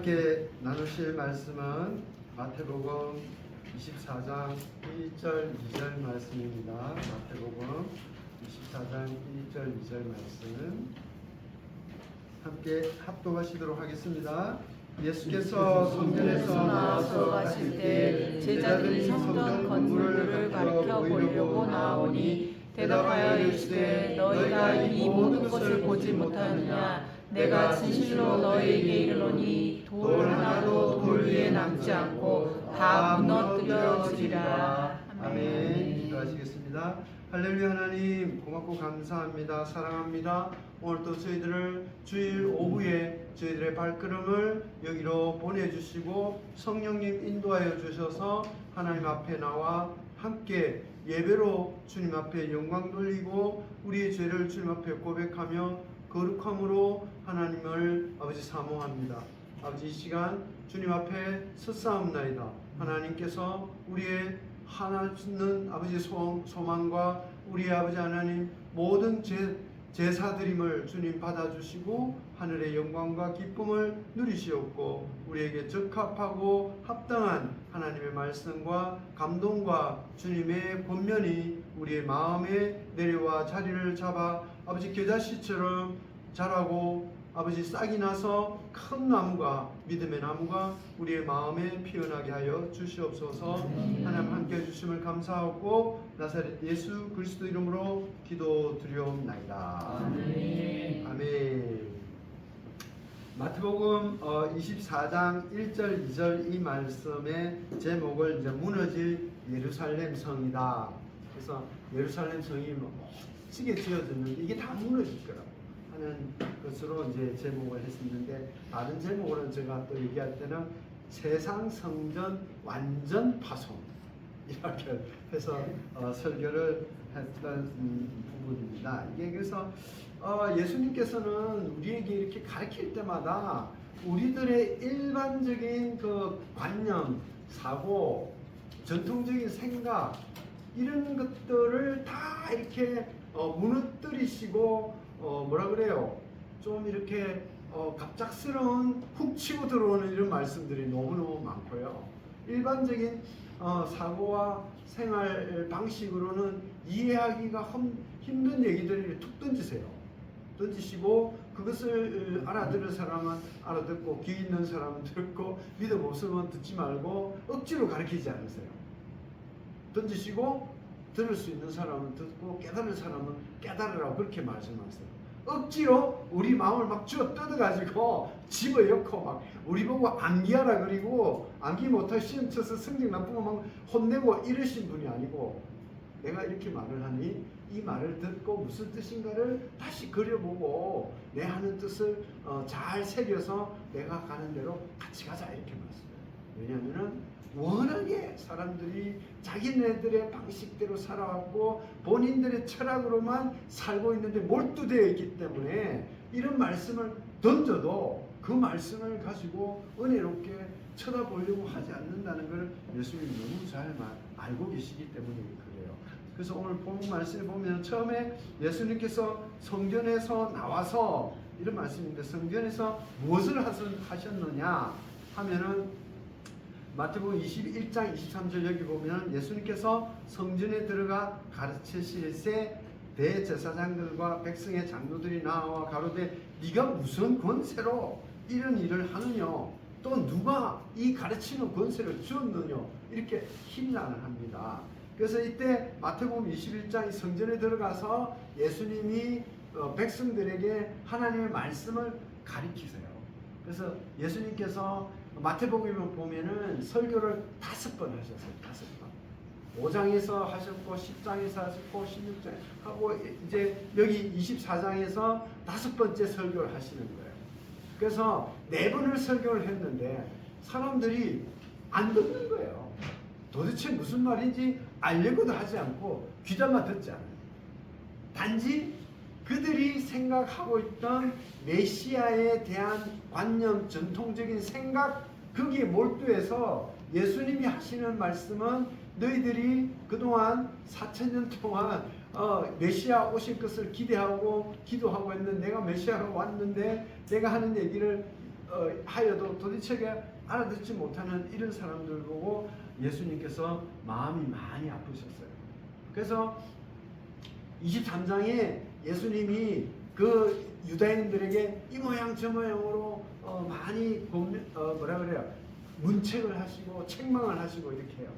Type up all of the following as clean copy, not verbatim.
함께 나누실 말씀은 마태복음 24장 1절 2절 말씀입니다. 마태복음 24장 1절 2절 말씀 함께 합독하시도록 하겠습니다. 예수께서 성전에서 나와서 가실 때 제자들이 성전 건물들을 가리켜 보려고 나오니 대답하여 이르시되 너희가 이 모든 것을 보지 못하느냐. 내가 진실로 너희에게 이르노니 돌 하나도 돌 위에 남지 않고 다 무너뜨려지리라. 아멘. 기도하시겠습니다. 할렐루야. 하나님 고맙고 감사합니다. 사랑합니다. 오늘도 저희들을 주일 오후에 저희들의 발걸음을 여기로 보내주시고 성령님 인도하여 주셔서 하나님 앞에 나와 함께 예배로 주님 앞에 영광 돌리고 우리의 죄를 주님 앞에 고백하며 거룩함으로 하나님을 아버지 사모합니다. 아버지 이 시간 주님 앞에 섰사옵나이다. 하나님께서 우리의 하나는 아버지 소망과 우리의 아버지 하나님 모든 제사드림을 주님 받아주시고 하늘의 영광과 기쁨을 누리시옵고 우리에게 적합하고 합당한 하나님의 말씀과 감동과 주님의 권면이 우리의 마음에 내려와 자리를 잡아 아버지 겨자씨처럼 자라고 아버지 싹이 나서 큰 나무가 믿음의 나무가 우리의 마음에 피어나게 하여 주시옵소서. 하나님 함께 해주심을 감사하고 나사렛 예수 그리스도 이름으로 기도드리옵나이다. 아멘. 아멘. 마태복음 24장 1절 2절 이 말씀의 제목을 이제 무너질 예루살렘 성이다. 그래서 예루살렘 성이 멋지게 지어졌는데 이게 다 무너질 거라고 하는 것으로 이제 제목을 했었는데 다른 제목으로는 제가 또 얘기할 때는 세상 성전 완전 파손 이렇게 해서 설교를 했던 부분입니다. 이게 그래서 예수님께서는 우리에게 이렇게 가르칠 때마다 우리들의 일반적인 그 관념, 사고, 전통적인 생각 이런 것들을 다 이렇게 무너뜨리시고 뭐라 그래요? 좀 이렇게 갑작스러운 훅 치고 들어오는 이런 말씀들이 너무너무 많고요. 일반적인 사고와 생활 방식으로는 이해하기가 힘든 얘기들을 툭 던지시고 그것을 알아들을 사람은 알아듣고 귀 있는 사람은 듣고 믿음 없으면 듣지 말고 억지로 가르치지 않으세요. 던지시고 들을 수 있는 사람은 듣고 깨달을 사람은 깨달으라고 그렇게 말씀하세요. 억지로 우리 마음을 막 쥐어 뜯어가지고 집어넣고 막 우리 보고 암기하라 그리고 암기 못할 시험 쳐서 성적 나쁘면 막 혼내고 이러신 분이 아니고 내가 이렇게 말을 하니 이 말을 듣고 무슨 뜻인가를 다시 그려보고 내 하는 뜻을 잘 새겨서 내가 가는 대로 같이 가자 이렇게 말씀해요. 왜냐하면은 워낙에 사람들이 자기네들의 방식대로 살아왔고 본인들의 철학으로만 살고 있는데 몰두되어 있기 때문에 이런 말씀을 던져도 그 말씀을 가지고 은혜롭게 쳐다보려고 하지 않는다는 걸 예수님이 너무 잘 알고 계시기 때문에 그래요. 그래서 오늘 본문 말씀을 보면 처음에 예수님께서 성전에서 나와서 이런 말씀인데 성전에서 무엇을 하셨느냐 하면은 마태복음 21장 23절 여기 보면 예수님께서 성전에 들어가 가르치실새 대제사장들과 백성의 장로들이 나와 가로되 네가 무슨 권세로 이런 일을 하느냐 또 누가 이 가르치는 권세를 주었느냐 이렇게 힘난을 합니다. 그래서 이때 마태복음 21장 성전에 들어가서 예수님이 백성들에게 하나님의 말씀을 가르치세요. 그래서 예수님께서 마태복음에 보면은 설교를 5번 하셨어요. 5번. 5장에서 하셨고 10장에서 하셨고 16장에 하고 이제 여기 24장에서 5번째 설교를 하시는 거예요. 그래서 4번을 설교를 했는데 사람들이 안 듣는 거예요. 도대체 무슨 말인지 알려고도 하지 않고 귀담아 듣지 않아요. 단지 그들이 생각하고 있던 메시아에 대한 관념, 전통적인 생각 거기에 몰두해서 예수님이 하시는 말씀은 너희들이 그동안 4,000년 동안 메시아 오실 것을 기대하고 기도하고 했는데 내가 메시아로 왔는데 내가 하는 얘기를 하여도 도대체 알아듣지 못하는 이런 사람들 보고 예수님께서 마음이 많이 아프셨어요. 그래서 23장에 예수님이 그 유다인들에게 이 모양 저 모양으로 많이 뭐라 그래요? 문책을 하시고 책망을 하시고 이렇게 해요.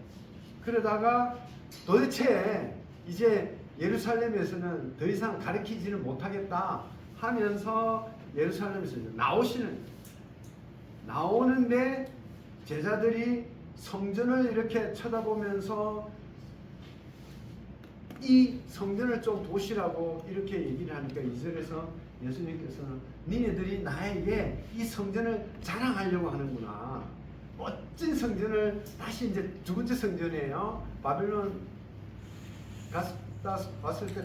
그러다가 도대체 이제 예루살렘에서는 더 이상 가르치지는 못하겠다 하면서 예루살렘에서 나오는데 제자들이 성전을 이렇게 쳐다보면서 이 성전을 좀 보시라고 이렇게 얘기를 하니까 2절에서 예수님께서는 니네들이 나에게 이 성전을 자랑하려고 하는구나. 멋진 성전을 다시 이제 두 번째 성전이에요. 바벨론 왔을 때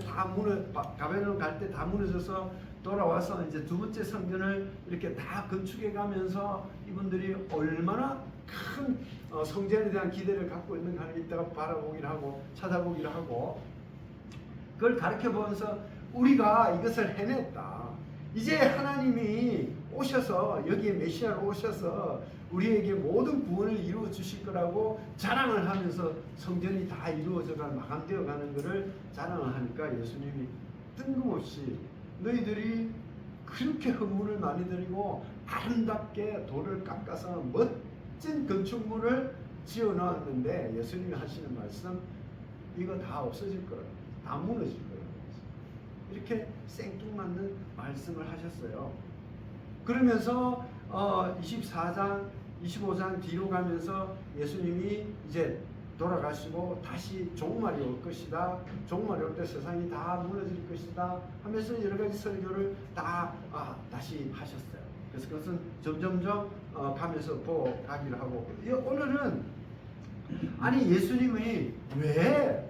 바벨론 갈 때 다 무너져서 돌아와서 이제 두 번째 성전을 이렇게 다 건축해 가면서 이분들이 얼마나 큰 성전에 대한 기대를 갖고 있는가 이따가 바라보기를 하고 찾아보기를 하고 그걸 가르쳐 보면서 우리가 이것을 해냈다. 이제 하나님이 오셔서 여기에 메시아로 오셔서 우리에게 모든 구원을 이루어 주실 거라고 자랑을 하면서 성전이 다 이루어져가 마감되어 가는 것을 자랑을 하니까 예수님이 뜬금없이 너희들이 그렇게 헌물을 많이 드리고 아름답게 돌을 깎아서 멋진 건축물을 지어 놓았는데 예수님이 하시는 말씀 이거 다 없어질 거라. 다 무너질 거라고 이렇게 생뚱맞는 말씀을 하셨어요. 그러면서 24장, 25장 뒤로 가면서 예수님이 이제 돌아가시고 다시 종말이 올 것이다. 종말이 올 때 세상이 다 무너질 것이다 하면서 여러 가지 설교를 다 다시 하셨어요. 그래서 그것은 점점점 가면서 가기를 하고 오늘은 아니 예수님이 왜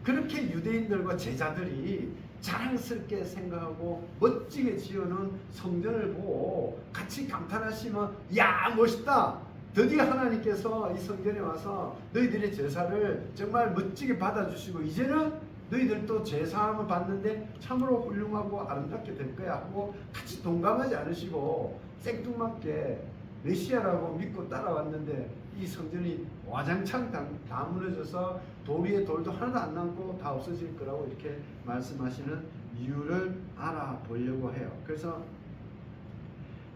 그렇게 유대인들과 제자들이 자랑스럽게 생각하고 멋지게 지어놓은 성전을 보고 같이 감탄하시면 야 멋있다. 드디어 하나님께서 이 성전에 와서 너희들의 제사를 정말 멋지게 받아주시고 이제는 너희들도 제사함을 받는데 참으로 훌륭하고 아름답게 될 거야 하고 같이 동감하지 않으시고 생뚱맞게 메시아라고 믿고 따라왔는데 이 성전이 와장창 다 무너져서 돌 위에 돌도 하나도 안 남고 다 없어질 거라고 이렇게 말씀하시는 이유를 알아보려고 해요. 그래서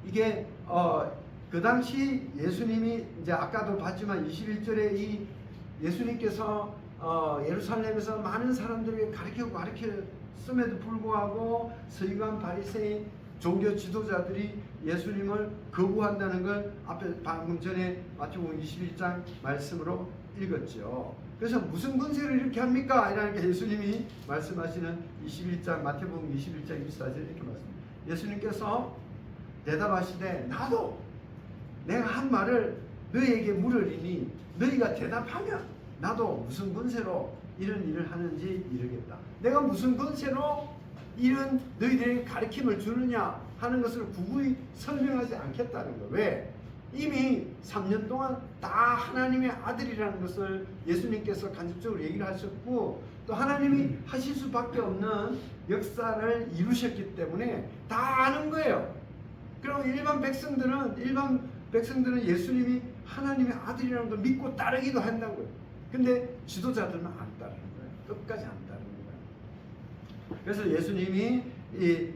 이게 그 당시 예수님이 이제 아까도 봤지만 21절에 이 예수님께서 예루살렘에서 많은 사람들에게 가르쳤음에도 불구하고 서기관 바리새인 종교 지도자들이 예수님을 거부한다는 걸 앞에 방금 전에 마태복음 21장 말씀으로 읽었죠. 그래서 무슨 권세를 이렇게 합니까? 이러니까 예수님이 말씀하시는 21장 마태복음 21장 24절 이렇게 말씀합니다. 예수님께서 대답하시되 나도 내가 한 말을 너희에게 물으리니 너희가 대답하면 나도 무슨 권세로 이런 일을 하는지 이르겠다. 내가 무슨 권세로 이런 너희들에게 가르침을 주느냐 하는 것을 구구히 설명하지 않겠다는 거. 왜? 이미 3년 동안 다 하나님의 아들이라는 것을 예수님께서 간접적으로 얘기를 하셨고 또 하나님이 하실 수밖에 없는 역사를 이루셨기 때문에 다 아는 거예요. 그럼 일반 백성들은 예수님이 하나님의 아들이라는 걸 믿고 따르기도 한다는 거예요. 근데 지도자들은 안 따르는 거예요. 끝까지 안 따르는 거예요. 그래서 예수님이 이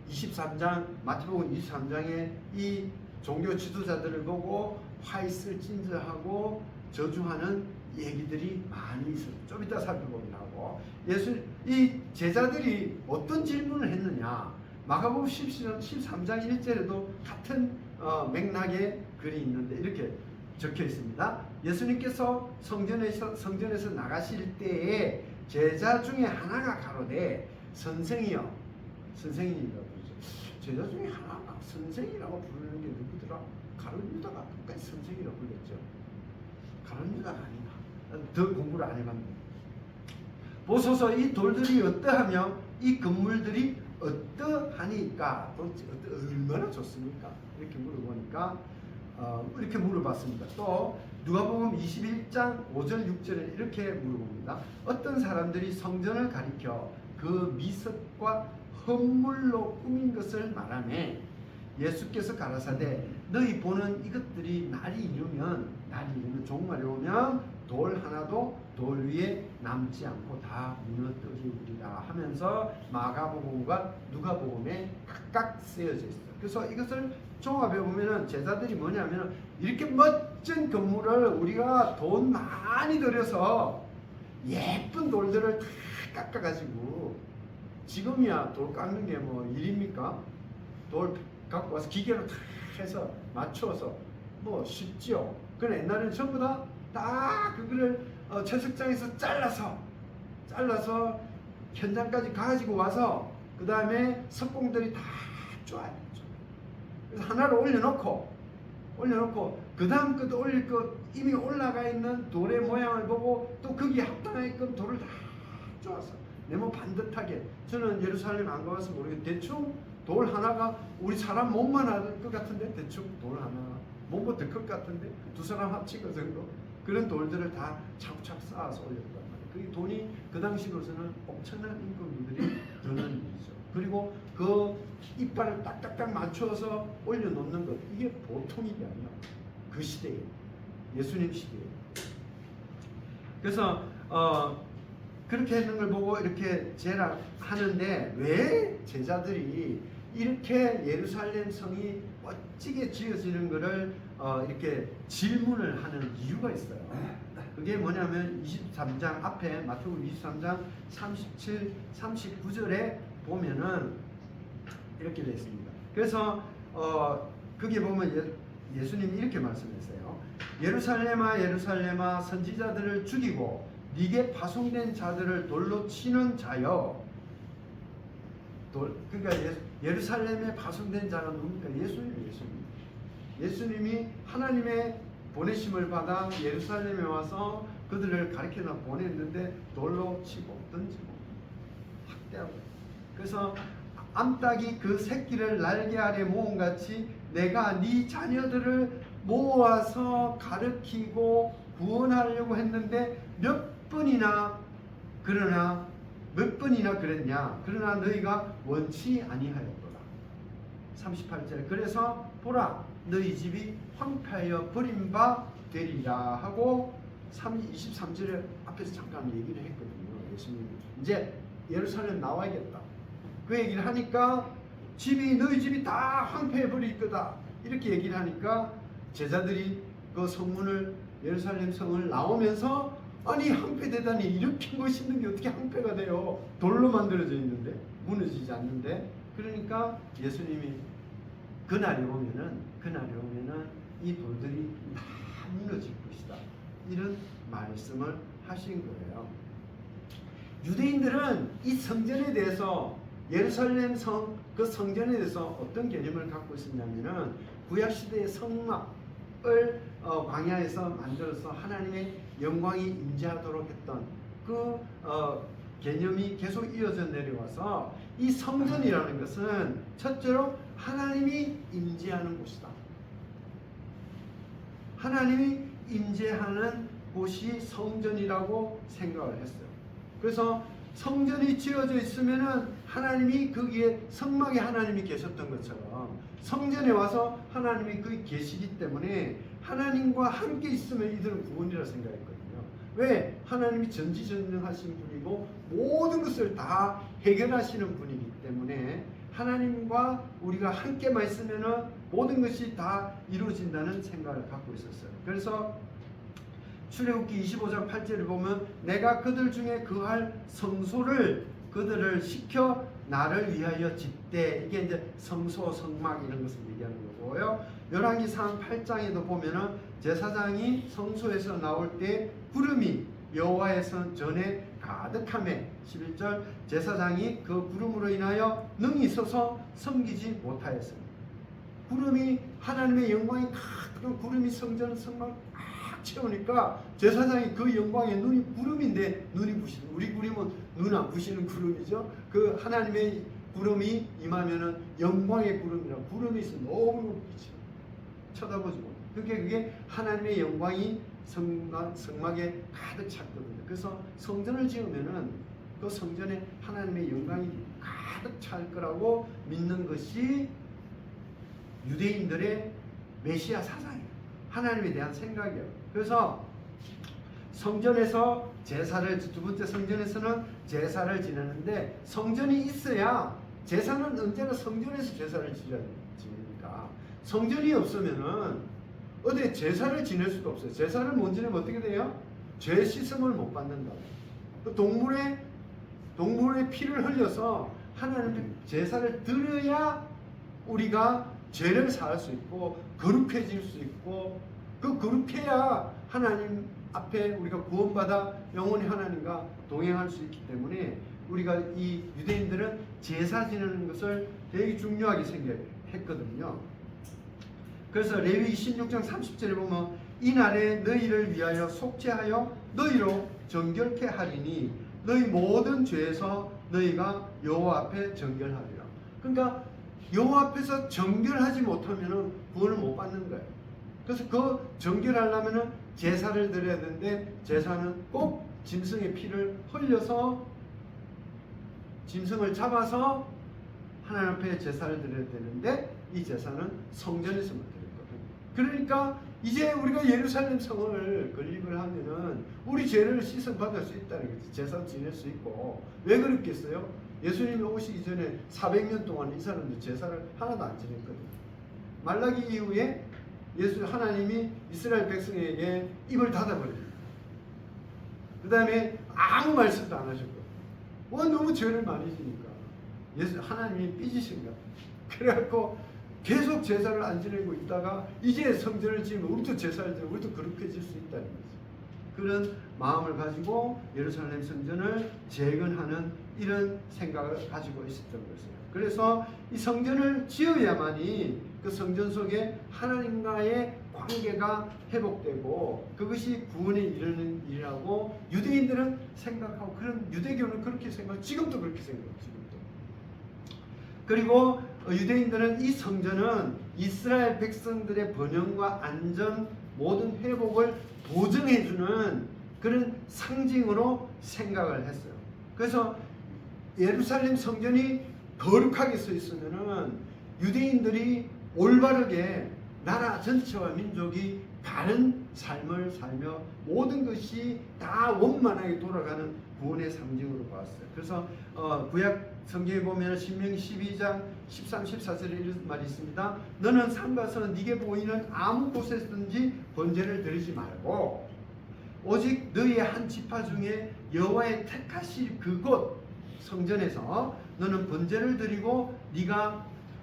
23장 마태복음 23장에 이 종교 지도자들을 보고 화 있을 찐저하고 저주하는 얘기들이 많이 있어요. 좀 이따 살펴보긴 하고 이 제자들이 어떤 질문을 했느냐 마가복음 13장 1절에도 같은 맥락의 글이 있는데 이렇게 적혀 있습니다. 예수님께서 성전에서 나가실 때에 제자 중에 하나가 가로되 선생이여 선생님이라고 부르죠. 제자 중에 하나가 선생이라고 부르는 게 누구더라? 가룟 유다가 끝까지 선생이라고 불렀죠. 가룟 유다가 아닌가? 더 공부를 안 해봤는데 보소서 이 돌들이 어떠하며 이 건물들이 어떠하니까 얼마나 좋습니까? 이렇게 물어보니까 이렇게 물어봤습니다. 또 누가복음 21장 5절 6절에 이렇게 물어봅니다. 어떤 사람들이 성전을 가리켜 그 미석과 헌물로 꾸민 것을 말하며 예수께서 가라사대 너희 보는 이것들이 날이 이르면 종말이 오면 돌 하나도 돌 위에 남지 않고 다 무너뜨리리라 하면서 마가복음과 누가복음에 각각 쓰여져 있어요. 그래서 이것을 종합해 보면은 제자들이 뭐냐면 이렇게 멋진 건물을 우리가 돈 많이 들여서 예쁜 돌들을 다 깎아가지고 지금이야 돌 깎는 게 뭐 일입니까? 돌 갖고 와서 기계로 다 해서 맞추어서 뭐 쉽죠. 그런데 옛날에는 전부 다 그거를 채석장에서 잘라서 현장까지 가지고 와서 그 다음에 석공들이 다 쪼아요. 그래서 하나를 올려놓고 그 다음 것도 올릴 것 이미 올라가 있는 돌의 모양을 보고 또 거기에 합당하게끔 돌을 다 쪼아서 네모 반듯하게. 저는 예루살렘 안 가봐서 모르겠는데 대충 돌 하나가 우리 사람 몸만 할 것 같은데, 대충 돌 하나 몸보다 될 것 같은데 두 사람 합친 것 정도 그런 돌들을 다 차곡차곡 쌓아서 올렸단 말이에요. 그 돈이 그 당시로서는 엄청난 임금들이 드는 일이죠. 그리고 그 이빨을 딱딱딱 맞춰서 올려놓는 것, 이게 보통 일이 아니야. 그 시대에, 예수님 시대에. 그래서 그렇게 하는 걸 보고 이렇게 제라하는데, 왜 제자들이 이렇게 예루살렘 성이 멋지게 지어지는 것을 이렇게 질문을 하는 이유가 있어요. 그게 뭐냐면 23장 앞에 마태복음 23장 37, 39절에 보면은 이렇게 되어 있습니다. 그래서 거기에 보면 예수님이 이렇게 말씀했어요. 예루살렘아 예루살렘아 선지자들을 죽이고 네게 파송된 자들을 돌로 치는 자여. 그러니까 예루살렘에 파송된 자가 누굽니까? 예수님이 하나님의 보내심을 받아 예루살렘에 와서 그들을 가르쳐다 보냈는데 돌로 치고 던지고 학대하고. 그래서 암탉이 그 새끼를 날개 아래 모음같이 내가 네 자녀들을 모아서 가르치고 구원하려고 했는데 몇 번이나 그랬냐. 그러나 너희가 원치 아니하였도다. 38절. 그래서 보라 너희 집이 황폐하여 버림바 되리라 하고 23절에 앞에서 잠깐 얘기를 했거든요. 예수님이 이제 예루살렘 나와야겠다. 그 얘기를 하니까 너희 집이 다 황폐해 버릴 거다. 이렇게 얘기를 하니까 제자들이 그 성문을, 예루살렘 성을 나오면서 아니 황폐되다니, 이렇게 멋있는 게 어떻게 황폐가 돼요? 돌로 만들어져 있는데, 무너지지 않는데. 그러니까 예수님이 그날이 오면은 이 돌들이 다 무너질 것이다, 이런 말씀을 하신 거예요. 유대인들은 이 성전에 대해서, 예루살렘 성, 그 성전에 대해서 어떤 개념을 갖고 있었냐면은 구약시대의 성막을 광야에서 만들어서 하나님의 영광이 임재하도록 했던 그 개념이 계속 이어져 내려와서 이 성전이라는 것은 첫째로 하나님이 임재하는 곳이다. 하나님이 임재하는 곳이 성전이라고 생각을 했어요. 그래서 성전이 지어져 있으면은 하나님이 거기에, 성막에 하나님이 계셨던 것처럼 성전에 와서 하나님이 거기 계시기 때문에 하나님과 함께 있으면 이들은 구원이라 생각했거든요. 왜? 하나님이 전지전능하신 분이고 모든 것을 다 해결하시는 분이기 때문에 하나님과 우리가 함께만 있으면은 모든 것이 다 이루어진다는 생각을 갖고 있었어요. 그래서 출애굽기 25장 8절을 보면 내가 그들 중에 거할 성소를 그들을 시켜 나를 위하여 짓되, 이게 이제 성소, 성막 이런 것을 얘기하는 거고요. 열왕기상 8장에도 보면은 제사장이 성소에서 나올 때 구름이 여호와의 전에 가득하매 11절 제사장이 그 구름으로 인하여 능히 서서 섬기지 못하였습니다. 구름이, 하나님의 영광이 가득한 구름이 성전, 성막 채우니까 제사장이 그 영광에 눈이 구름인데 눈이 부시는, 우리 구름은 눈 안 부시는 구름이죠. 그 하나님의 구름이 임하면은 영광의 구름이라, 구름이 있어 너무 빛이 쳐다보지 못해. 그게 하나님의 영광이 성막에 가득 찼거든요. 그래서 성전을 지으면은 그 성전에 하나님의 영광이 가득 찰 거라고 믿는 것이 유대인들의 메시아 사상이에요. 하나님에 대한 생각이에요. 그래서 성전에서 제사를, 두 번째 성전에서는 제사를 지내는데, 성전이 있어야, 제사는 언제나 성전에서 제사를 지내니까 성전이 없으면은 어디 제사를 지낼 수가 없어요. 제사를 못 지내면 어떻게 돼요? 죄 씻음을 못 받는다. 동물의 피를 흘려서 하나님께 제사를 드려야 우리가 죄를 사할 수 있고 거룩해질 수 있고, 그 거룩해야 하나님 앞에 우리가 구원받아 영원히 하나님과 동행할 수 있기 때문에, 우리가 이 유대인들은 제사 지내는 것을 되게 중요하게 생각했거든요. 그래서 레위기 16장 30절에 보면, 이날에 너희를 위하여 속죄하여 너희로 정결케 하리니 너희 모든 죄에서 너희가 여호와 앞에 정결하리라. 그러니까 여호와 앞에서 정결하지 못하면 구원을 못 받는 거예요. 그래서 그 정결하려면 제사를 드려야 되는데, 제사는 꼭 짐승의 피를 흘려서 짐승을 잡아서 하나님 앞에 제사를 드려야 되는데, 이 제사는 성전에서만 드렸거든요. 그러니까 이제 우리가 예루살렘 성을 건립을 하면은 우리 죄를 씻음 받을 수 있다는 거지. 제사 지낼 수 있고. 왜 그랬겠어요? 예수님이 오시기 전에 400년 동안 이 사람들 제사를 하나도 안 지냈거든요. 말라기 이후에 하나님이 이스라엘 백성에게 입을 닫아버립니다. 그 다음에 아무 말씀도 안 하셨고, 너무 죄를 많이 지니까 하나님이 삐지신 거야. 그래갖고 계속 제사를 안 지내고 있다가 이제 성전을 지으면 우리도 제사를 지내고 우리도 거룩해질 수 있다는 거죠. 그런 마음을 가지고 예루살렘 성전을 재건하는 이런 생각을 가지고 있었던 것이에요. 그래서 이 성전을 지어야만이 그 성전 속에 하나님과의 관계가 회복되고 그것이 구원에 이르는 일이라고 유대인들은 생각하고, 그런 유대교는 그렇게 생각하고 지금도 그렇게 생각해요. 지금도. 그리고 유대인들은 이 성전은 이스라엘 백성들의 번영과 안전, 모든 회복을 보증해주는 그런 상징으로 생각을 했어요. 그래서 예루살렘 성전이 거룩하게 서 있으면은 유대인들이 올바르게 나라 전체와 민족이 바른 삶을 살며 모든 것이 다 원만하게 돌아가는 구원의 상징으로 보았어요. 그래서 구약 성경에 보면 신명기 12장 13, 14절에 이런 말이 있습니다. 너는 삼가서 네게 보이는 아무 곳에든지 번제를 드리지 말고 오직 너희의 한 지파 중에 여호와의 택하실 그곳 성전에서 너는 번제를 드리고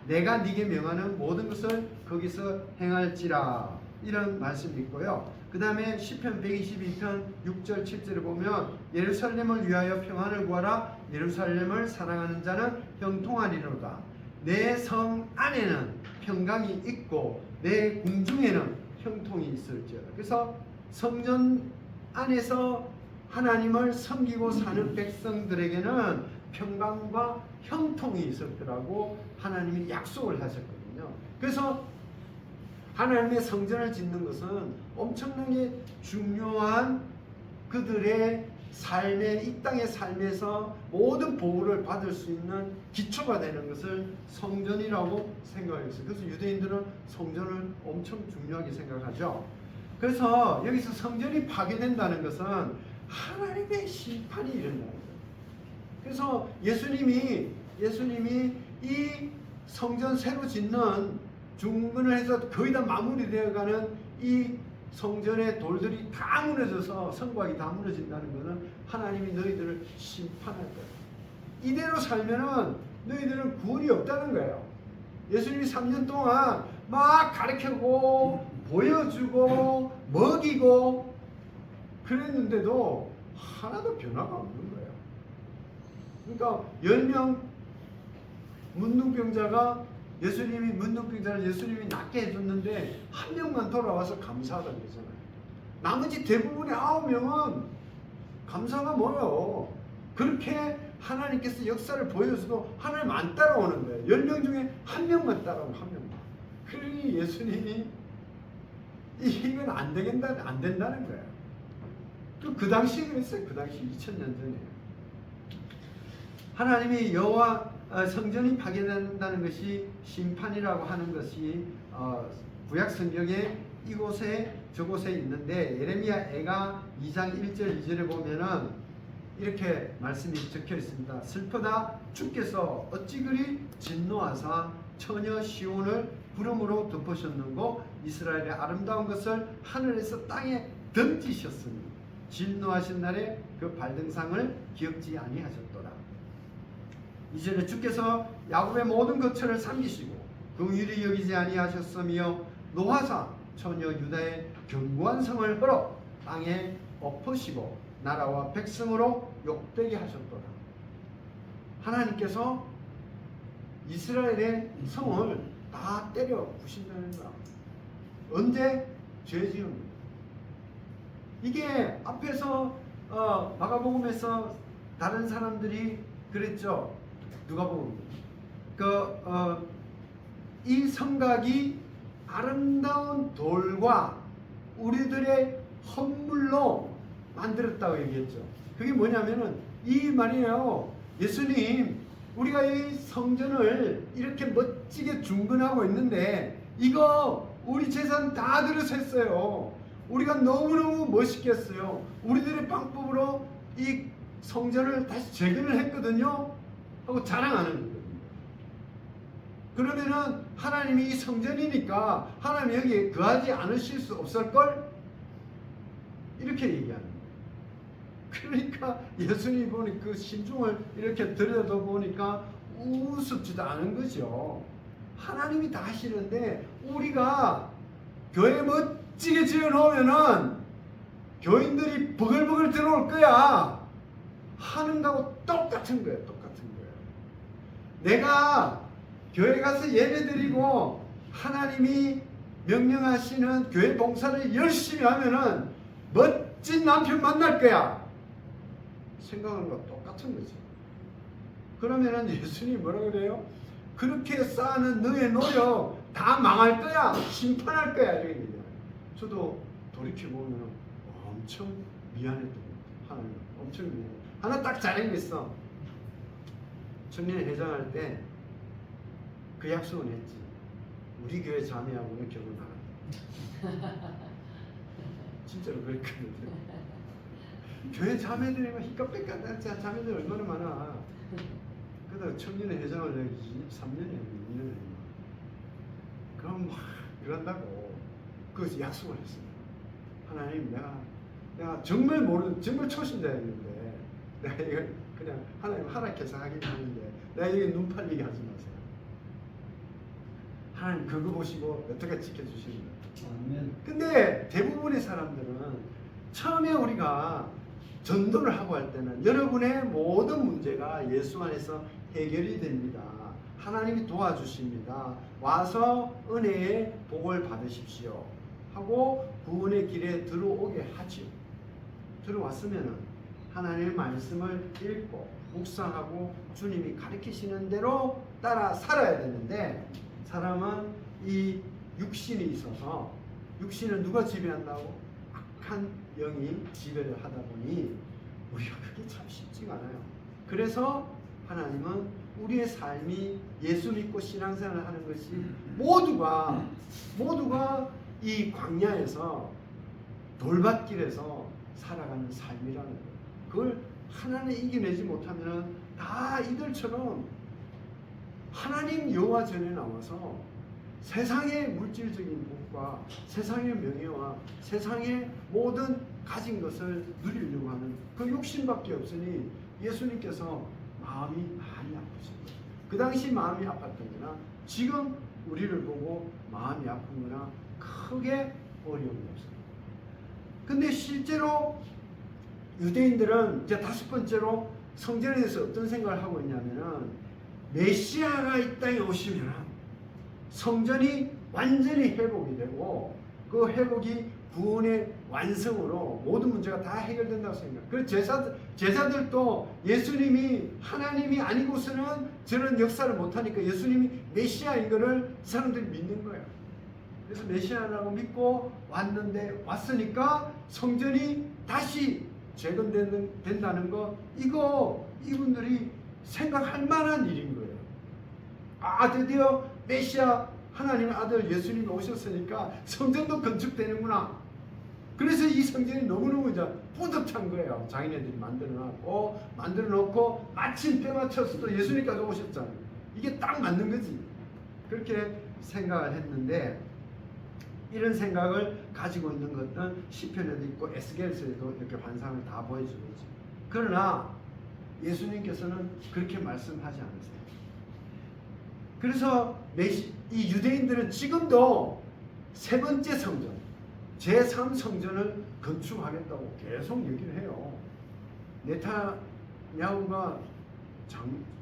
내가 네게 명하는 모든 것을 거기서 행할지라, 이런 말씀이 있고요. 그 다음에 시편 122편 6절 7절을 보면 예루살렘을 위하여 평안을 구하라. 예루살렘을 사랑하는 자는 형통하리로다. 내 성 안에는 평강이 있고 내 궁중에는 형통이 있을지어다. 그래서 성전 안에서 하나님을 섬기고 사는 백성들에게는 평강과 형통이 있을 거라고 하나님이 약속을 하셨거든요. 그래서 하나님의 성전을 짓는 것은 엄청나게 중요한 그들의 삶의, 이 땅의 삶에서 모든 보호를 받을 수 있는 기초가 되는 것을 성전이라고 생각했어요. 그래서 유대인들은 성전을 엄청 중요하게 생각하죠. 그래서 여기서 성전이 파괴된다는 것은 하나님의 심판이 일어나는 거예요. 그래서 예수님이 이 성전 새로 짓는 중건을 해서 거의 다 마무리되어가는 이 성전의 돌들이 다 무너져서 성곽이 다 무너진다는 것은 하나님이 너희들을 심판할 거예요. 이대로 살면은 너희들은 구원이 없다는 거예요. 예수님이 3년 동안 막 가르치고 보여주고 먹이고 그랬는데도 하나도 변화가 없는 거예요. 그러니까 10명 문둥병자가 문둥병자를 예수님이 낫게 해줬는데 한 명만 돌아와서 감사하다고 그러잖아요. 나머지 대부분의 9명은 감사가 뭐예요? 그렇게 하나님께서 역사를 보여줘도 하나님 안 따라오는 거예요. 10명 중에 한 명만 따라오고 한 명만. 그러니 예수님이 이건 안 된다는 거예요. 그 당시에 그랬어요. 그 당시 2000년 전에. 하나님이 성전이 파괴된다는 것이 심판이라고 하는 것이 구약 성경에 이곳에 저곳에 있는데 예레미야 애가 2장 1절 2절에 보면은 이렇게 말씀이 적혀 있습니다. 슬프다 주께서 어찌 그리 진노하사 처녀 시온을 구름으로 덮으셨는고 이스라엘의 아름다운 것을 하늘에서 땅에 던지셨으니 진노하신 날에 그 발등상을 기억지 아니하셨더라. 이전에 주께서 야곱의 모든 거처를 삼키시고 긍휼히 여기지 아니하셨으며 노하사 처녀 유다의 견고한 성을 헐어 땅에 엎으시고 나라와 백성으로 욕되게 하셨더라. 하나님께서 이스라엘의 성을 다 때려 부신다는 거야. 언제? 죄 지은. 이게 앞에서 마가복음에서 다른 사람들이 그랬죠. 누가복음. 이 성곽이 아름다운 돌과 우리들의 헌물로 만들었다고 얘기했죠. 그게 뭐냐면은 이 말이에요. 예수님, 우리가 이 성전을 이렇게 멋지게 중건하고 있는데 이거 우리 재산 다 들여서 했어요. 우리가 너무너무 멋있게 했어요. 우리들의 방법으로 이 성전을 다시 재건을 했거든요 하고 자랑하는 거예요. 그러면은 하나님이 이 성전이니까 하나님 여기에 거하지 않으실 수 없을걸? 이렇게 얘기하는 거예요. 그러니까 예수님이 보니 그 신중을 이렇게 들여다보니까 우습지도 않은 거죠. 하나님이 다 하시는데 우리가 교회 멋지게 지어놓으면은 교인들이 버글버글 들어올 거야. 하는 거하고 똑같은 거예요. 똑같은 거예요. 내가 교회 가서 예배드리고 하나님이 명령하시는 교회 봉사를 열심히 하면은 멋진 남편 만날 거야. 생각하는 거 똑같은 거지. 그러면은 예수님이 뭐라 그래요? 그렇게 쌓는 너의 노력 다 망할 거야. 심판할 거야. 이렇게 얘기해요. 저도 돌이켜보면 엄청 미안했던 것 같아요. 하나님 엄청 미안해. 하나 딱 잘한 게 있어. 청년회 회장할 때 그 약속은 했지. 우리 교회 자매하고는 결혼 안 한다. 진짜로 그랬거든. 교회 자매들이 막 희값백한 자매들 얼마나 많아. 그러다 청년회 회장을 내가 23년에 2년에 그럼 막 이런다고 그 약속을 했어요. 하나님, 내가 정말 정말 초신자였는데 내가 이걸 그냥 하나님 허락해서 하긴 하는데 내가 이게 눈 팔리게 하지 마세요. 하나님 그거 보시고 어떻게 지켜주시는 거예요. 근데 대부분의 사람들은 처음에 우리가 전도를 하고 할 때는 여러분의 모든 문제가 예수 안에서 해결이 됩니다. 하나님이 도와주십니다. 와서 은혜의 복을 받으십시오 하고 구원의 길에 들어오게 하죠. 들어왔으면 하나님의 말씀을 읽고 묵상하고 주님이 가르치시는 대로 따라 살아야 되는데 사람은 이 육신이 있어서 육신을 누가 지배한다고? 악한 영이 지배를 하다 보니 우리가 그게 참 쉽지가 않아요. 그래서 하나님은 우리의 삶이 예수 믿고 신앙생활을 하는 것이 모두가 이 광야에서 돌밭길에서 살아가는 삶이라는 거예요. 그걸 하나님 이겨내지 못하면 다 이들처럼 하나님 여호와 전에 나와서 세상의 물질적인 복과 세상의 명예와 세상의 모든 가진 것을 누리려고 하는 그 욕심밖에 없으니 예수님께서 마음이 많이 아프신 거예요. 그 당시 마음이 아팠던 거나 지금 우리를 보고 마음이 아픈 거나 크게 어려움이 없어요. 근데 실제로 유대인들은 이제 다섯 번째로 성전에 대해서 어떤 생각을 하고 있냐면은 메시아가 이 땅에 오시면 성전이 완전히 회복이 되고 그 회복이 구원의 완성으로 모든 문제가 다 해결된다고 생각해요. 그래서 제자들도 예수님이 하나님이 아니고서는 저런 역사를 못하니까 예수님이 메시아인 것을 사람들이 믿는 거예요. 그래서 메시아라고 믿고 왔으니까 성전이 다시 재건된다는 거 이거 이분들이 생각할 만한 일인 거예요. 드디어 메시아 하나님의 아들 예수님이 오셨으니까 성전도 건축되는구나. 그래서 이 성전이 너무너무 이제 뿌듯한 거예요. 자기네들이 만들어 놓고 마침 때 맞춰서 또 예수님까지 오셨잖아요. 이게 딱 맞는 거지. 그렇게 생각을 했는데, 이런 생각을 가지고 있는 것은 시편에도 있고 에스겔서에도 이렇게 환상을 다 보여주고 있죠. 그러나 예수님께서는 그렇게 말씀하지 않으세요. 그래서 이 유대인들은 지금도 세 번째 성전, 제3성전을 건축하겠다고 계속 얘기를 해요. 네타냐후가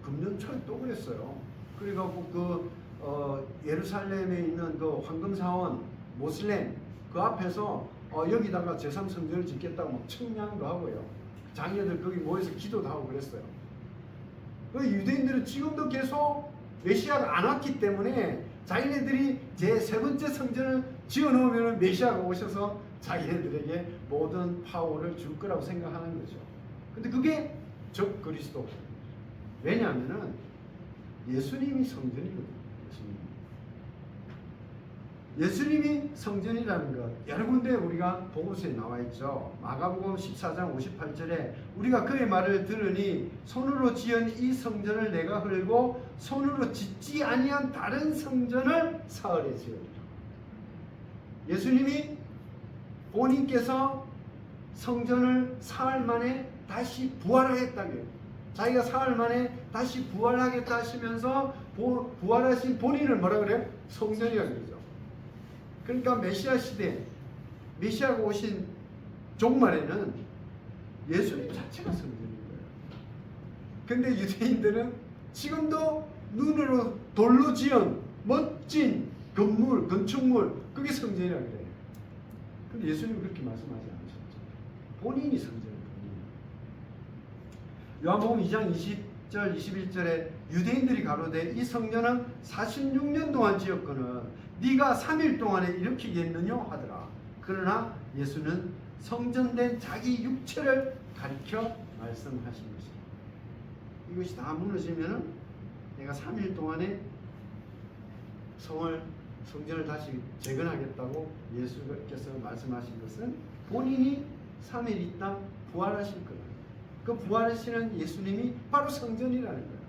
금년 초에 또 그랬어요. 그래갖고 예루살렘에 있는 그 황금사원 모슬렘 그 앞에서 여기다가 제3성전을 짓겠다고 막 청량도 하고요. 장녀들 거기 모여서 기도도 하고 그랬어요. 그 유대인들은 지금도 계속 메시아가 안 왔기 때문에 자기네들이 제3 번째 성전을 지어놓으면 메시아가 오셔서 자기네들에게 모든 파워를 줄 거라고 생각하는 거죠. 근데 그게 적 그리스도. 왜냐하면은 예수님이 성전이거든요. 예수님이 성전이라는 것, 여러 군데 우리가 보고서에 나와 있죠. 마가복음 14장 58절에 우리가 그의 말을 들으니 손으로 지은 이 성전을 내가 헐고 손으로 짓지 아니한 다른 성전을 사흘에 지으리라. 예수님이 본인께서 성전을 사흘 만에 다시 부활하겠다고요. 자기가 사흘 만에 다시 부활하겠다 하시면서 부활하신 본인을 뭐라 그래요? 성전이라고 그러죠. 그러니까 메시아 시대, 메시아가 오신 종말에는 예수님 자체가 성전인 거예요. 근데 유대인들은 지금도 눈으로 돌로 지은 멋진 건물, 건축물, 그게 성전이라고 그래요. 근데 예수님은 그렇게 말씀하지 않으셨죠. 본인이 성전이에요. 요한복음 2장 20절 21절에 유대인들이 가로되 이 성전은 46년 동안 지었거늘 네가 3일 동안에 일으키겠느냐 하더라. 그러나 예수는 성전된 자기 육체를 가리켜 말씀하신 것입니다. 이것이 다 무너지면은 내가 3일 동안에 성전을 다시 재건하겠다고 예수께서 말씀하신 것은 본인이 3일 있다 부활하실 거예요. 그 부활하시는 예수님이 바로 성전이라는 거예요.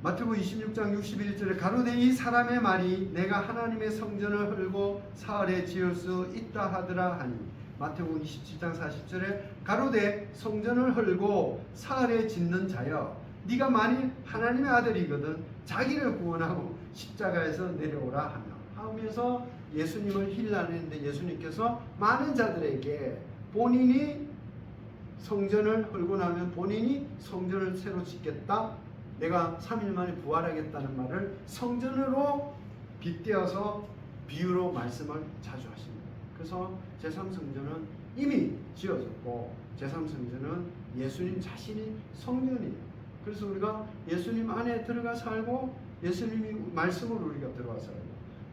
마태복음 26장 61절에 가로되 이 사람의 말이 내가 하나님의 성전을 헐고 사흘에 지을 수 있다 하더라 하니, 마태복음 27장 40절에 가로되 성전을 헐고 사흘에 짓는 자여 네가 만일 하나님의 아들이거든 자기를 구원하고 십자가에서 내려오라 하면서 예수님을 힐난했는데, 예수님께서 많은 자들에게 본인이 성전을 헐고 나면 본인이 성전을 새로 짓겠다, 내가 3일 만에 부활하겠다는 말을 성전으로 빗대어서 비유로 말씀을 자주 하십니다. 그래서 제3성전은 이미 지어졌고 제3성전은 예수님 자신이 성전이에요. 그래서 우리가 예수님 안에 들어가 살고 예수님이 말씀으로 우리가 들어가 살고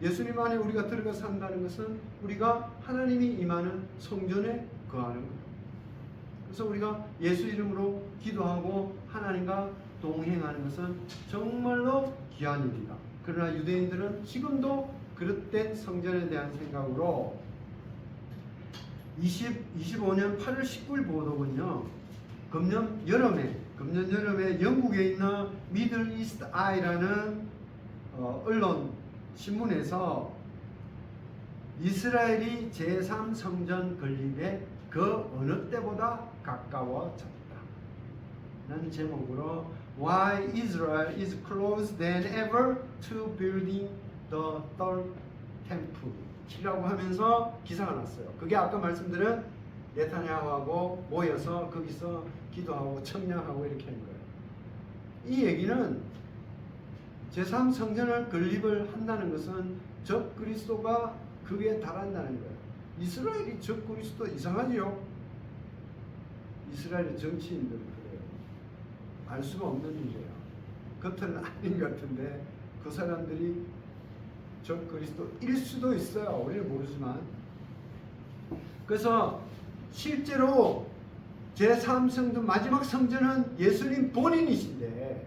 예수님 안에 우리가 들어가 산다는 것은 우리가 하나님이 임하는 성전에 거하는 거예요. 그래서 우리가 예수 이름으로 기도하고 하나님과 동행하는 것은 정말로 귀한 일이다. 그러나 유대인들은 지금도 그릇된 성전에 대한 생각으로 25년 8월 19일 보도군요. 금년 여름에 영국에 있는 미들 이스트 아이라는 언론 신문에서 이스라엘이 제3성전 건립에 그 어느 때보다 가까워졌다 라는 제목으로 Why Israel is closer than ever to building the third temple 이라고 하면서 기사가 났어요. 그게 아까 말씀드린 네타냐후하고 모여서 거기서 기도하고 청량하고 이렇게 하는 거예요. 이 얘기는 제3성전을 건립을 한다는 것은 적 그리스도가 그 위에 달한다는 거예요. 이스라엘이 적 그리스도 이상하지요? 이스라엘의 정치인들은 그래요. 알 수가 없는 일이에요. 겉은 아닌 것 같은데 그 사람들이 적 그리스도일 수도 있어요. 우리는 모르지만. 그래서 실제로 제3성전 마지막 성전은 예수님 본인이신데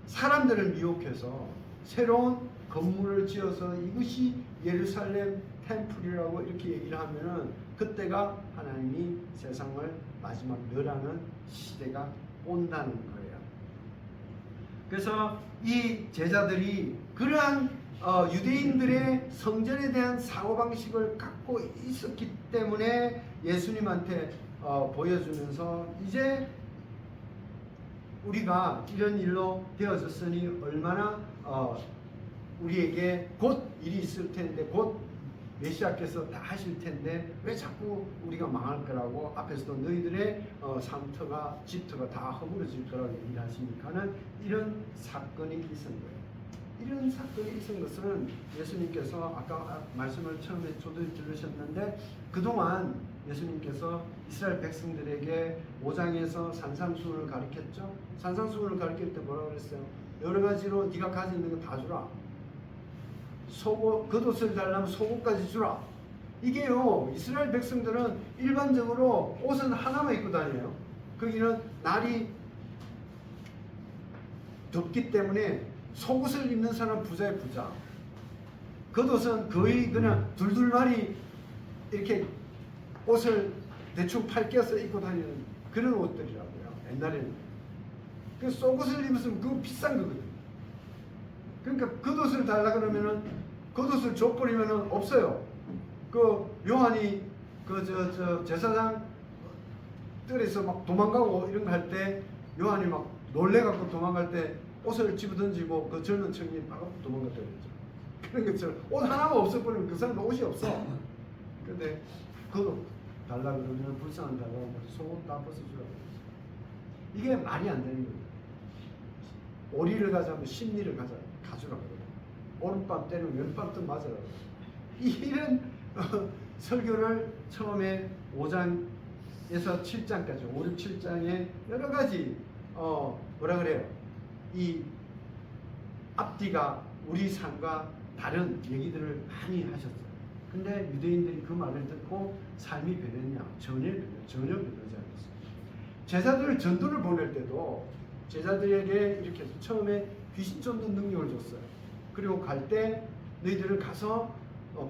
사람들을 미혹해서 새로운 건물을 지어서 이것이 예루살렘 템플이라고 이렇게 얘기를 하면은 그때가 하나님이 세상을 마지막 멸하는 시대가 온다는 거예요. 그래서 이 제자들이 그러한 유대인들의 성전에 대한 사고방식을 갖고 있었기 때문에 예수님한테 보여주면서 이제 우리가 이런 일로 되어졌으니 얼마나 우리에게 곧 일이 있을 텐데 곧 메시아께서 다 하실 텐데 왜 자꾸 우리가 망할 거라고 앞에서도 너희들의 상터가 집터가 다 허물어질 거라고 얘기를 하시니까는 이런 사건이 있은 거예요. 이런 사건이 있은 것은 예수님께서 아까 말씀을 처음에 조금 들으셨는데 그동안 예수님께서 이스라엘 백성들에게 5장에서 산상수훈을 가르쳤죠. 산상수훈을 가르칠 때 뭐라고 그랬어요? 여러 가지로 네가 가지고 있는 거 다 주라. 속옷, 겉옷을 달라면 속옷까지 주라. 이게요, 이스라엘 백성들은 일반적으로 옷은 하나만 입고 다녀요. 거기는 날이 덥기 때문에 속옷을 입는 사람은 부자의 부자. 겉옷은 거의 그냥 둘둘말이 이렇게 옷을 대충 팔 껴서 입고 다니는 그런 옷들이라고요. 옛날에는. 그 속옷을 입으면 그거 비싼 거거든요. 그러니까 겉옷을 달라 그러면은 겉옷을 줘버리면은 없어요. 그 요한이 그 제사장 뜰에서 막 도망가고 이런 거 할 때 요한이 막 놀래갖고 도망갈 때 옷을 집어던지고 그 젊은 청년이 바로 도망갔다 그랬죠. 그런 것처럼 옷 하나만 없어버리면 그 사람은 옷이 없어. 근데 그 달라 그러면 불쌍한 달라 그러면 속옷 다 벗어주라고 그랬죠. 이게 말이 안 되는 거예요. 오리를 가자면 심리를 가주라고 그래요. 오른밤 때는 왼밤 또 맞으라고 그래요. 이런 설교를 처음에 5장에서 7장까지 5, 6, 7장에 여러 가지 뭐라 그래요? 이 앞뒤가 우리 삶과 다른 얘기들을 많이 하셨어요. 근데 유대인들이 그 말을 듣고 삶이 변했냐? 전혀 변하지 않았어요. 제자들 전도를 보낼 때도 제자들에게 이렇게 해서 처음에 귀신 쫓는 능력을 줬어요. 그리고 갈 때 너희들은 가서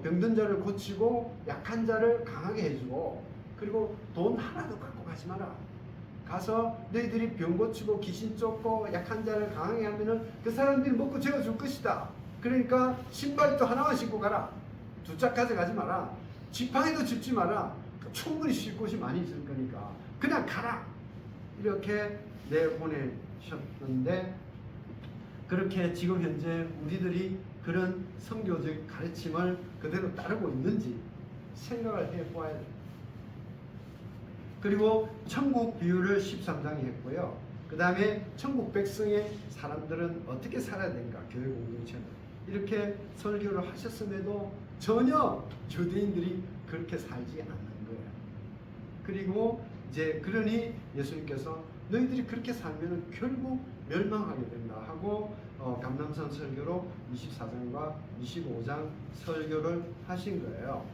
병든 자를 고치고 약한 자를 강하게 해주고 그리고 돈 하나도 갖고 가지 마라. 가서 너희들이 병 고치고 귀신 쫓고 약한 자를 강하게 하면은 그 사람들이 먹고 재워줄 것이다. 그러니까 신발도 하나만 신고 가라. 두 짝 가져가지 마라. 지팡이도 짚지 마라. 충분히 쉴 곳이 많이 있을 거니까 그냥 가라. 이렇게 내보내셨는데 그렇게 지금 현재 우리들이 그런 선교적 가르침을 그대로 따르고 있는지 생각을 해보아야 돼요. 그리고 천국 비유를 13장에 했고요. 그 다음에 천국 백성의 사람들은 어떻게 살아야 되는가, 교회 공동체는. 이렇게 설교를 하셨음에도 전혀 유대인들이 그렇게 살지 않는 거예요. 그리고 이제 그러니 예수님께서 너희들이 그렇게 살면 결국 멸망하게 된다 하고 감람산 설교로 24장과 25장 설교를 하신 거예요.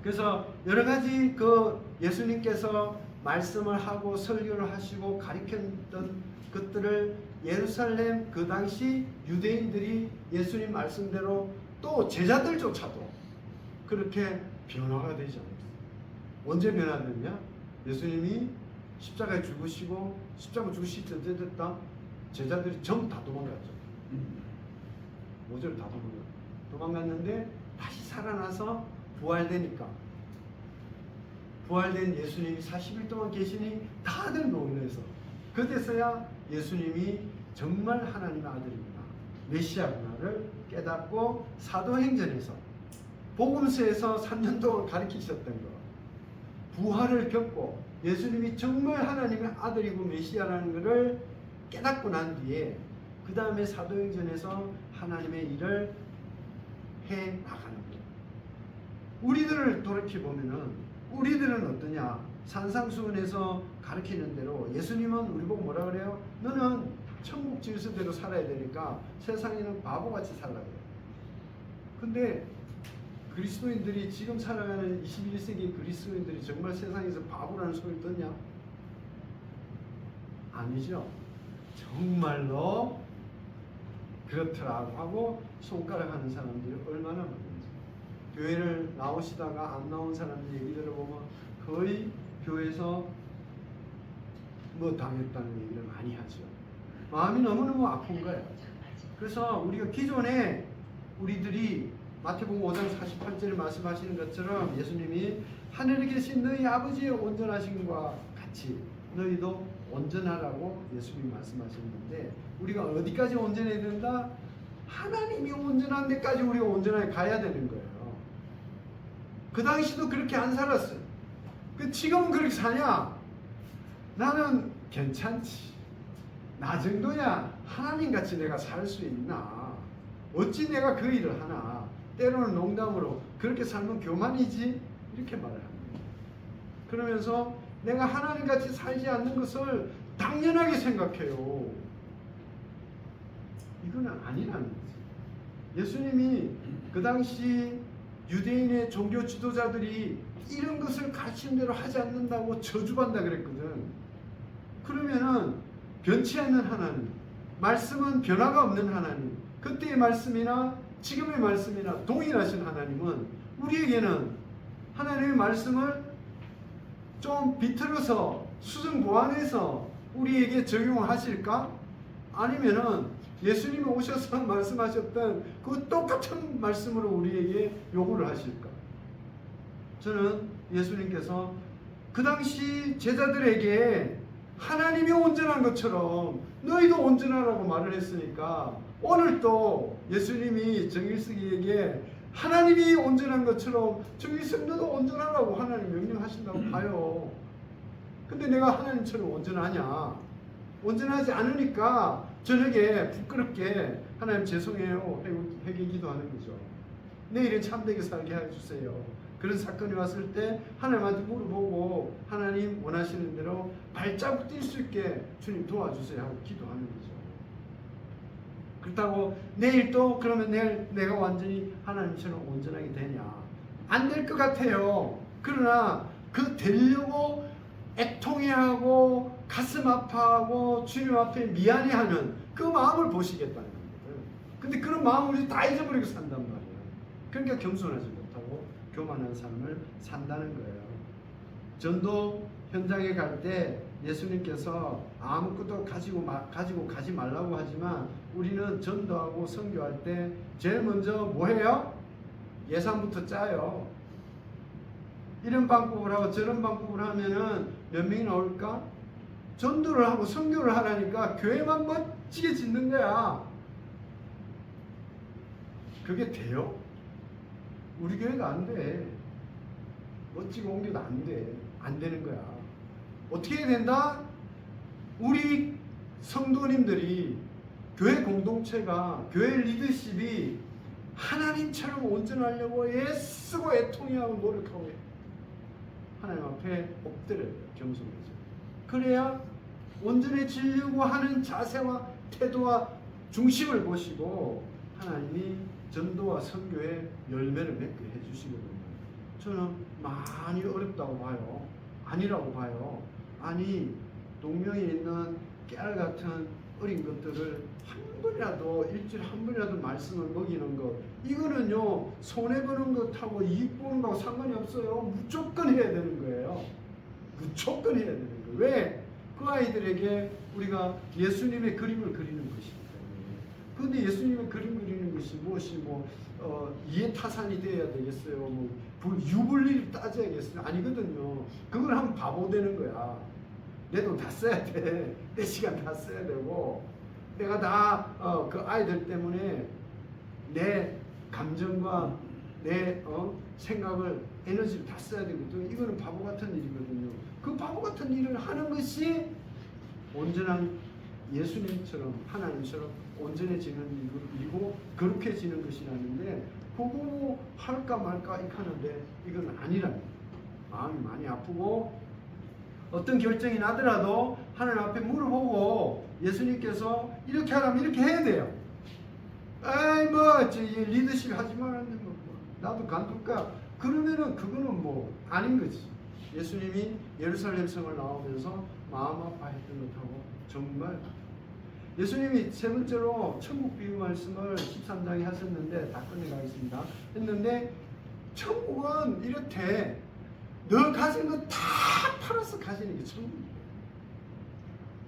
그래서 여러 가지 그 예수님께서 말씀을 하고 설교를 하시고 가르쳤던 것들을 예루살렘 그 당시 유대인들이 예수님 말씀대로 또 제자들조차도 그렇게 변화가 되지 않았어요. 언제 변화됐냐? 예수님이 십자가에 죽으시고 십자가 죽으실 때 됐다. 제자들이 전부 다 도망갔죠. 모조리 다 도망갔는데 다시 살아나서 부활되니까 부활된 예수님이 40일 동안 계시니 다들 놀라서 그때서야 예수님이 정말 하나님의 아들이구나 메시아구나를 깨닫고 사도행전에서 복음서에서 3년 동안 가르치셨던 것 부활을 겪고 예수님이 정말 하나님의 아들이고 메시아라는 것을 깨닫고 난 뒤에 그 다음에 사도행전에서 하나님의 일을 해 나가는 거예요. 우리들을 돌이켜보면은 우리들은 어떠냐? 산상수훈에서 가르치는 대로 예수님은 우리 보고 뭐라 그래요? 너는 천국 질서대로 살아야 되니까 세상에는 바보같이 살라 그래요. 근데 그리스도인들이 지금 살아가는 21세기 그리스도인들이 정말 세상에서 바보라는 소리를 듣냐? 아니죠. 정말로 그렇더라고 하고 손가락 하는 사람들이 얼마나 많은지. 교회를 나오시다가 안 나온 사람들 얘기 들어보면 거의 교회에서 뭐 당했다는 얘기를 많이 하죠. 마음이 너무너무 아픈 거예요. 그래서 우리가 기존에 우리들이 마태복음 5장 48절에 말씀하시는 것처럼 예수님이 하늘에 계신 너희 아버지의 온전하심과 같이 너희도 온전하라고 예수님이 말씀하셨는데, 우리가 어디까지 온전해야 된다? 하나님이 온전한 데까지 우리가 온전하게 가야 되는 거예요. 그 당시도 그렇게 안 살았어요. 지금은 그렇게 사냐? 나는 괜찮지. 나 정도야 하나님같이 내가 살 수 있나? 어찌 내가 그 일을 하나? 때로는 농담으로 그렇게 살면 교만이지? 이렇게 말을 합니다. 그러면서 내가 하나님같이 살지 않는 것을 당연하게 생각해요. 이거는 아니라는 거지. 예수님이 그 당시 유대인의 종교 지도자들이 이런 것을 가르치는 대로 하지 않는다고 저주받는다 그랬거든. 그러면은 변치 않는 하나님, 말씀은 변화가 없는 하나님, 그때의 말씀이나 지금의 말씀이나 동일하신 하나님은 우리에게는 하나님의 말씀을 좀 비틀어서 수정 보완해서 우리에게 적용하실까? 아니면은 예수님이 오셔서 말씀하셨던 그 똑같은 말씀으로 우리에게 요구를 하실까? 저는 예수님께서 그 당시 제자들에게 하나님이 온전한 것처럼 너희도 온전하라고 말을 했으니까, 오늘 또 예수님이 정일석에게 하나님이 온전한 것처럼 정일석 너도 온전하라고 하나님 명령하신다고 봐요. 근데 내가 하나님처럼 온전하냐? 온전하지 않으니까 저녁에 부끄럽게 하나님 죄송해요 회개 기도하는 거죠. 내일은 참되게 살게 해주세요. 그런 사건이 왔을 때 하나님한테 물어보고 하나님 원하시는 대로 발자국 뛸 수 있게 주님 도와주세요 하고 기도하는 거죠. 그렇다고 내일 또 그러면 내일 내가 완전히 하나님처럼 온전하게 되냐? 안 될 것 같아요. 그러나 그 되려고 애통해하고 가슴 아파하고 주님 앞에 미안해하는 그 마음을 보시겠다는 겁니다. 근데 그런 마음을 우리 다 잊어버리고 산단 말이에요. 그러니까 겸손하지 못하고 교만한 삶을 산다는 거예요. 전도 현장에 갈 때 예수님께서 아무것도 가지고 가지 말라고 하지만, 우리는 전도하고 선교할 때 제일 먼저 뭐 해요? 예산부터 짜요. 이런 방법을 하고 저런 방법을 하면은 몇 명이 나올까? 전도를 하고 선교를 하라니까 교회만 멋지게 짓는 거야. 그게 돼요? 우리 교회가 안 돼. 멋지게 옮겨도 안 돼. 안 되는 거야. 어떻게 해야 된다? 우리 성도님들이, 교회 공동체가, 교회 리더십이 하나님처럼 온전하려고 애쓰고 애통해하고 노력하고 하나님 앞에 엎드려요. 겸손해져. 그래야 온전해지려고 하는 자세와 태도와 중심을 보시고 하나님이 전도와 선교의 열매를 맺게 해주시거든요. 저는 많이 어렵다고 봐요. 아니라고 봐요. 아니, 동명에 있는 깨알 같은 어린 것들을 한 번이라도, 일주일에 한 번이라도 말씀을 먹이는 것, 이거는요 손해보는 것하고 이익 보는 거하고 상관이 없어요. 무조건 해야 되는 거예요. 무조건 해야 되는 거예요. 왜? 그 아이들에게 우리가 예수님의 그림을 그리는 것이기 때문에. 그런데 예수님의 그림 그리는 것이 무엇이 이해타산이 되어야 되겠어요? 뭐 유불리를 따져야겠어요? 아니거든요. 그걸 하면 바보 되는 거야. 내 돈 다 써야 돼. 내 시간 다 써야 되고, 내가 다 그 아이들 때문에 내 감정과 내 생각을, 에너지를 다 써야 되거든요. 이거는 바보 같은 일이거든요. 그 바보 같은 일을 하는 것이 온전한 예수님처럼, 하나님처럼 온전해지는 일이고 거룩해지는 것이라는데, 그거 할까 말까 이렇게 하는데 이건 아니랍니다. 마음이 많이 아프고 어떤 결정이 나더라도 하나님 앞에 물어보고, 예수님께서 이렇게 하라면 이렇게 해야 돼요. 아이 리더십 하지 말았는데 나도 간둘까? 그러면은 그거는 아닌 거지. 예수님이 예루살렘 성을 나오면서 마음 아파했던 것하고 정말 예수님이 세 번째로 천국 비유 말씀을 13장에 하셨는데 다 끝내가겠습니다. 했는데 천국은 이렇대. 너 가진 거 다 팔아서 가지는 게 천국이에요.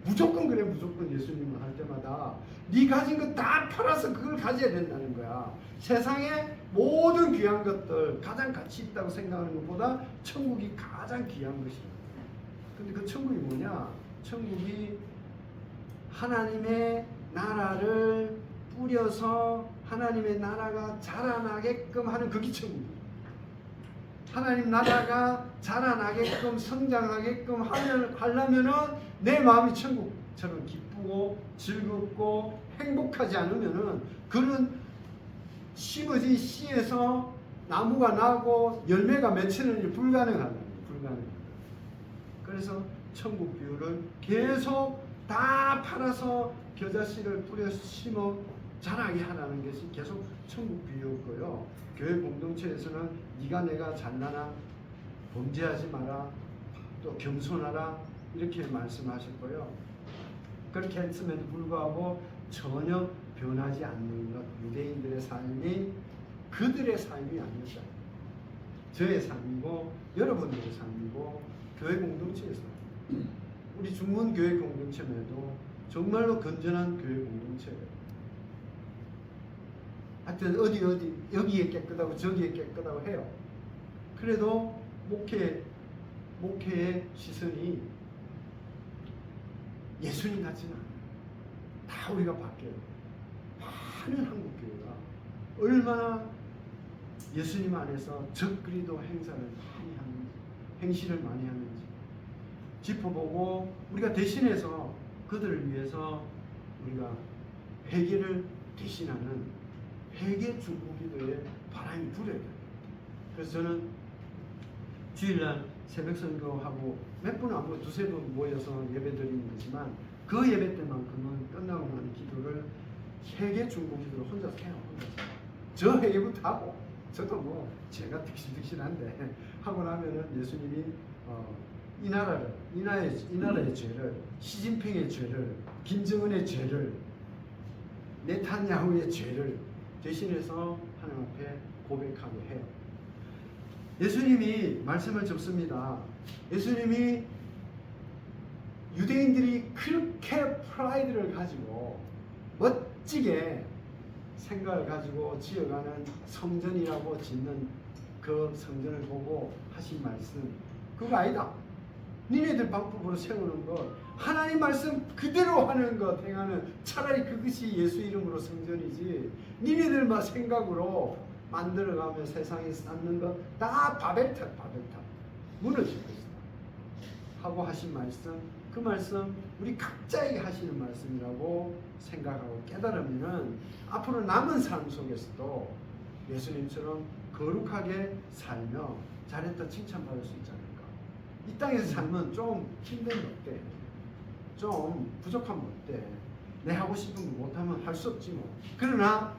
무조건 그래. 무조건 예수님은 할 때마다 네 가진 거 다 팔아서 그걸 가져야 된다는 거야. 세상의 모든 귀한 것들 가장 가치 있다고 생각하는 것보다 천국이 가장 귀한 것이야. 근데 그 천국이 뭐냐? 천국이 하나님의 나라를 뿌려서 하나님의 나라가 자라나게끔 하는 그게 천국이야. 하나님 나라가 자라나게끔 성장하게끔 하려면은 내 마음이 천국처럼 기쁘고 즐겁고 행복하지 않으면은 그는 심어진 씨에서 나무가 나고 열매가 맺히는 일이 불가능하다. 불가능. 그래서 천국 비유를 계속 다 팔아서 겨자씨를 뿌려 심어 자라게 하라는 것이 계속 천국 비유였고요. 교회 공동체에서는 네가 내가 잘나나 범죄하지 마라 또 겸손하라 이렇게 말씀하셨고요. 그렇게 했음에도 불구하고 전혀 변하지 않는 것, 유대인들의 삶이 그들의 삶이 아니었다. 저의 삶이고 여러분들의 삶이고 교회 공동체에서 우리 중문교회 공동체에도 정말로 건전한 교회 공동체예요. 하여튼 어디 여기에 깨끗하고 저기에 깨끗하고 해요. 그래도 목회의 시선이 예수님 같지는 않아요. 다 우리가 바뀌어요. 많은 한국교회가 얼마나 예수님 안에서 적그리도 행실을 많이 하는지 짚어보고 우리가 대신해서 그들을 위해서 우리가 회개를 대신하는 회개 중보기도에 바람이 불어야 돼요. 그래서 저는 주일날 새벽 선교하고 몇 분 안 모여 두세 번 모여서 예배 드리는 거지만 그 예배 때만큼은 끝나고 나는 기도를 회개 중보기도를 혼자서 해요. 저 회개부터 하고 저도 뭐 제가 득실득실한데 하고 나면은 예수님이 이 나라의 죄를 시진핑의 죄를 김정은의 죄를 네탄야후의 죄를 대신해서 하나님 앞에 고백하게 해요. 예수님이 말씀을 접습니다. 예수님이 유대인들이 그렇게 프라이드를 가지고 멋지게 생각을 가지고 지어가는 성전이라고 짓는 그 성전을 보고 하신 말씀 그거 아니다. 니네들 방법으로 세우는 것 하나님 말씀 그대로 하는 것 행하는 차라리 그것이 예수 이름으로 성전이지 니네들만 생각으로 만들어가며 세상에 쌓는 것 다 바벨탑 무너질 것이다 하고 하신 말씀 그 말씀 우리 각자에게 하시는 말씀이라고 생각하고 깨달으면 앞으로 남은 삶 속에서도 예수님처럼 거룩하게 살며 잘했다 칭찬받을 수 있지 않을까. 이 땅에서 살면 좀 힘든 것 어때? 좀 부족하면 어때? 내 하고 싶은 거 못하면 할 수 없지 뭐. 그러나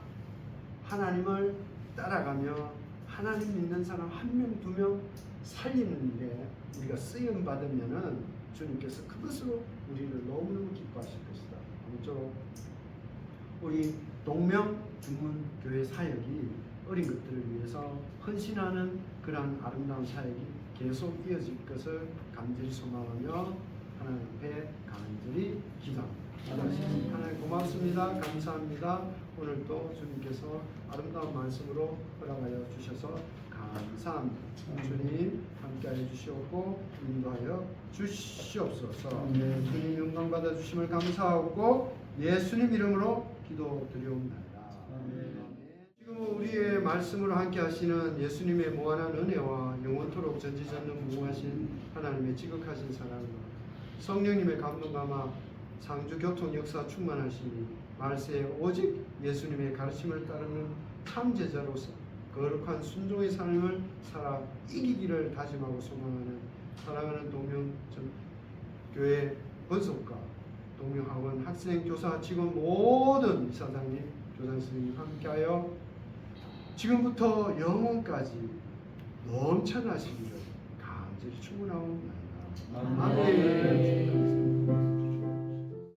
하나님을 따라가며 하나님 믿는 사람 한 명, 두 명 살리는 일에 우리가 쓰임 받으면은 주님께서 그것으로 우리를 너무너무 기뻐하실 것이다. 아무쪼록 우리 동명 중문 교회 사역이 어린 것들을 위해서 헌신하는 그런 아름다운 사역이 계속 이어질 것을 간절히 소망하며 하나님 앞에 간절히 기도합니다. 하나님 고맙습니다. 감사합니다. 오늘 또 주님께서 아름다운 말씀으로 허락하여 주셔서 감사합니다. 주님 함께하여 주시옵고 인도하여 주시옵소서. 주님 영광 받아 주심을 감사하고 예수님 이름으로 기도드리옵나이다. 지금 우리의 말씀으로 함께 하시는 예수님의 무한한 은혜와 영원토록 전지전능무궁하신 하나님의 지극하신 사랑과 성령님의 감동 감화 상주 교통 역사 충만하시니 말세에 오직 예수님의 가르침을 따르는 참 제자로서 거룩한 순종의 삶을 살아 이기기를 다짐하고 소망하는 사랑하는 동명 교회 권속과 동명학원 학생 교사 직원 모든 이사장님 교장 선생님 함께하여 지금부터 영원까지 넘쳐나시기를 간절히 축원하옵나이다. 아멘.